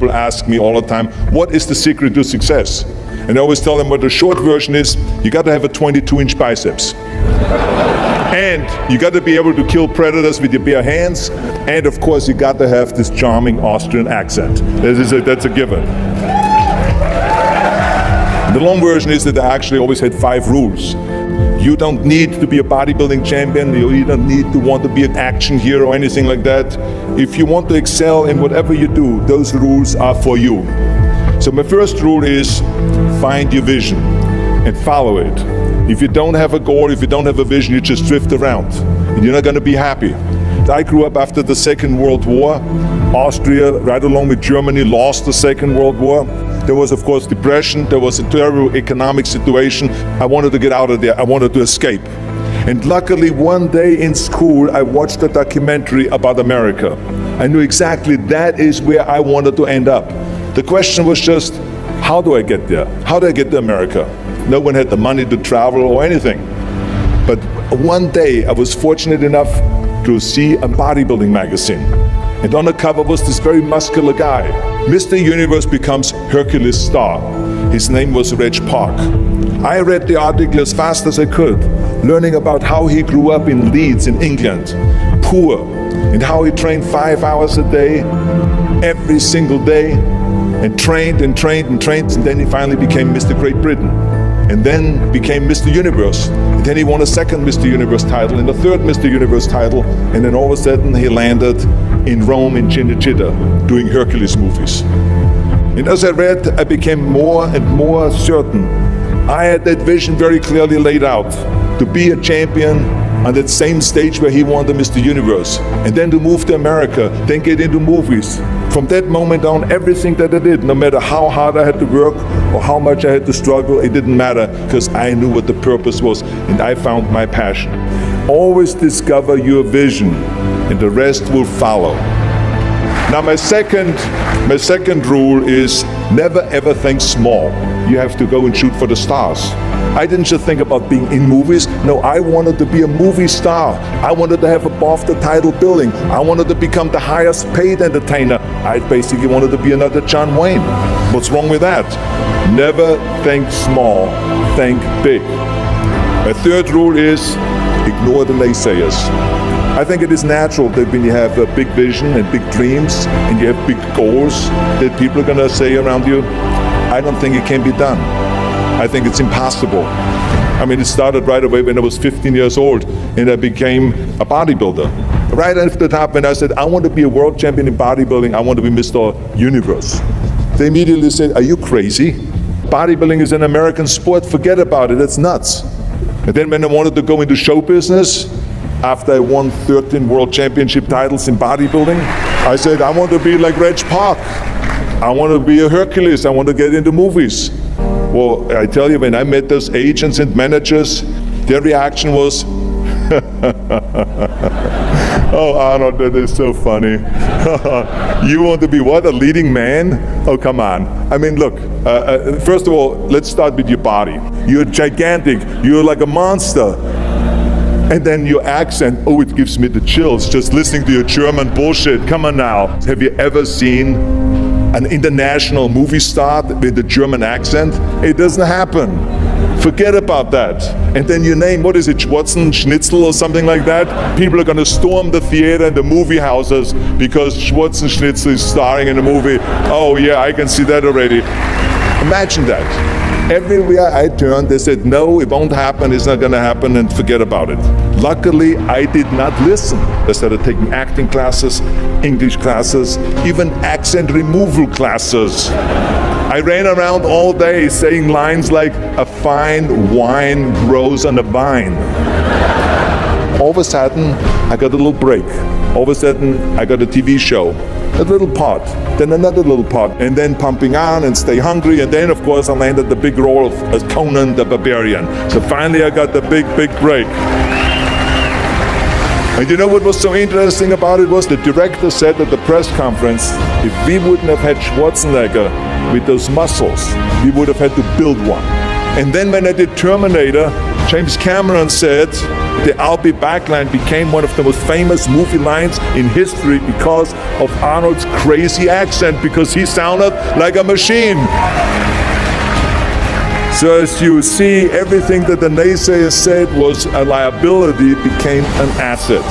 people ask me all the time, what is the secret to success? And I always tell them what the short version is, you got to have a 22-inch biceps. And you got to be able to kill predators with your bare hands. And of course, you got to have this charming Austrian accent. That's a given. The long version is that I actually always had 5 rules. You don't need to be a bodybuilding champion. You don't need to want to be an action hero or anything like that. If you want to excel in whatever you do, those rules are for you. So my first rule is find your vision and follow it. If you don't have a goal, if you don't have a vision, you just drift around and you're not going to be happy. I grew up after the Second World War. Austria, right along with Germany, lost the Second World War. There was, of course, depression. There was a terrible economic situation. I wanted to get out of there. I wanted to escape. And luckily, one day in school, I watched a documentary about America. I knew exactly that is where I wanted to end up. The question was just, how do I get there? How do I get to America? No one had the money to travel or anything. But one day, I was fortunate enough to see a bodybuilding magazine. And on the cover was this very muscular guy. Mr. Universe becomes Hercules star. His name was Reg Park. I read the article as fast as I could, learning about how he grew up in Leeds in England, poor, and how he trained 5 hours a day, every single day, and trained and trained and trained, and then he finally became Mr. Great Britain. And then became Mr. Universe. And then he won a second Mr. Universe title and a third Mr. Universe title. And then all of a sudden he landed in Rome in Cinecittà doing Hercules movies. And as I read, I became more and more certain. I had that vision very clearly laid out, to be a champion on that same stage where he won the Mr. Universe, and then to move to America, then get into movies. From that moment on, everything that I did, no matter how hard I had to work or how much I had to struggle, it didn't matter, because I knew what the purpose was and I found my passion. Always discover your vision and the rest will follow. Now my second rule is never ever think small. You have to go and shoot for the stars. I didn't just think about being in movies. No, I wanted to be a movie star. I wanted to have above the title billing. I wanted to become the highest paid entertainer. I basically wanted to be another John Wayne. What's wrong with that? Never think small, think big. My third rule is ignore the naysayers. I think it is natural that when you have a big vision and big dreams and you have big goals, that people are going to say around you, I don't think it can be done. I think it's impossible. I mean, it started right away when I was 15 years old and I became a bodybuilder. Right after that, when I said, I want to be a world champion in bodybuilding, I want to be Mr. Universe. They immediately said, are you crazy? Bodybuilding is an American sport, forget about it, it's nuts. And then when I wanted to go into show business, after I won 13 world championship titles in bodybuilding, I said, I want to be like Reg Park. I want to be a Hercules, I want to get into movies. Well, I tell you, when I met those agents and managers, their reaction was, oh, Arnold, that is so funny. You want to be what, a leading man? Oh, come on. I mean, look, first of all, let's start with your body. You're gigantic, you're like a monster. And then your accent, oh, it gives me the chills just listening to your German bullshit. Come on now. Have you ever seen an international movie star with a German accent? It doesn't happen. Forget about that. And then your name, what is it, Schwarzenegger or something like that? People are going to storm the theater and the movie houses because Schwarzenegger is starring in a movie. Oh yeah, I can see that already. Imagine that. Everywhere I turned, they said, no, it won't happen, it's not going to happen, and forget about it. Luckily, I did not listen. I started taking acting classes, English classes, even accent removal classes. I ran around all day saying lines like, a fine wine grows on a vine. All of a sudden, I got a little break. All of a sudden, I got a TV show. A little part, then another little part, and then Pumping On and Stay Hungry, and then of course I landed the big role of Conan the Barbarian. So finally I got the big break. And you know what was so interesting about it was the director said at the press conference, if we wouldn't have had Schwarzenegger with those muscles, we would have had to build one. And then when I did Terminator, James Cameron said, The "I'll be back" line became one of the most famous movie lines in history because of Arnold's crazy accent, because he sounded like a machine. So as you see, everything that the naysayers said was a liability became an asset.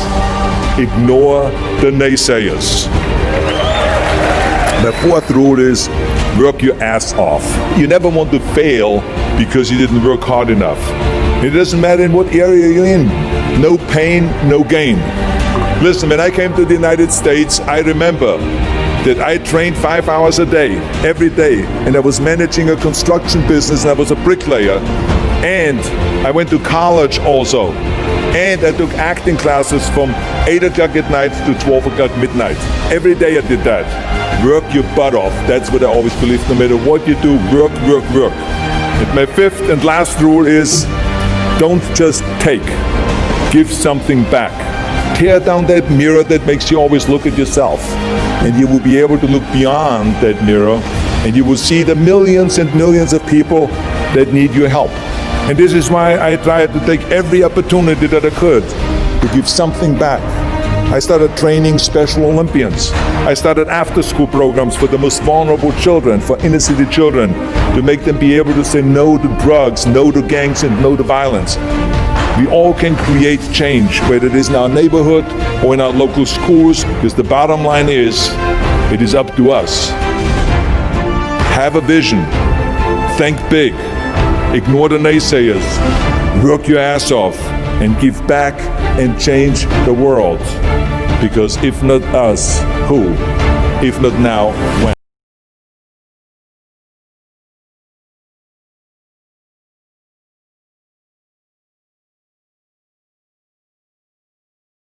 Ignore the naysayers. The fourth rule is work your ass off. You never want to fail because you didn't work hard enough. It doesn't matter in what area you're in. No pain, no gain. Listen, when I came to the United States, I remember that I trained 5 hours a day, every day, and I was managing a construction business, and I was a bricklayer. And I went to college also. And I took acting classes from 8 o'clock at night to 12 o'clock midnight. Every day I did that. Work your butt off. That's what I always believe. No matter what you do, work, work, work. And my fifth and last rule is, don't just take. Give something back. Tear down that mirror that makes you always look at yourself. And you will be able to look beyond that mirror, and you will see the millions and millions of people that need your help. And this is why I tried to take every opportunity that I could to give something back. I started training Special Olympians. I started after-school programs for the most vulnerable children, for inner-city children, to make them be able to say no to drugs, no to gangs, and no to violence. We all can create change, whether it is in our neighborhood or in our local schools, because the bottom line is, it is up to us. Have a vision. Think big. Ignore the naysayers. Work your ass off and give back and change the world. Because if not us, who? If not now, when?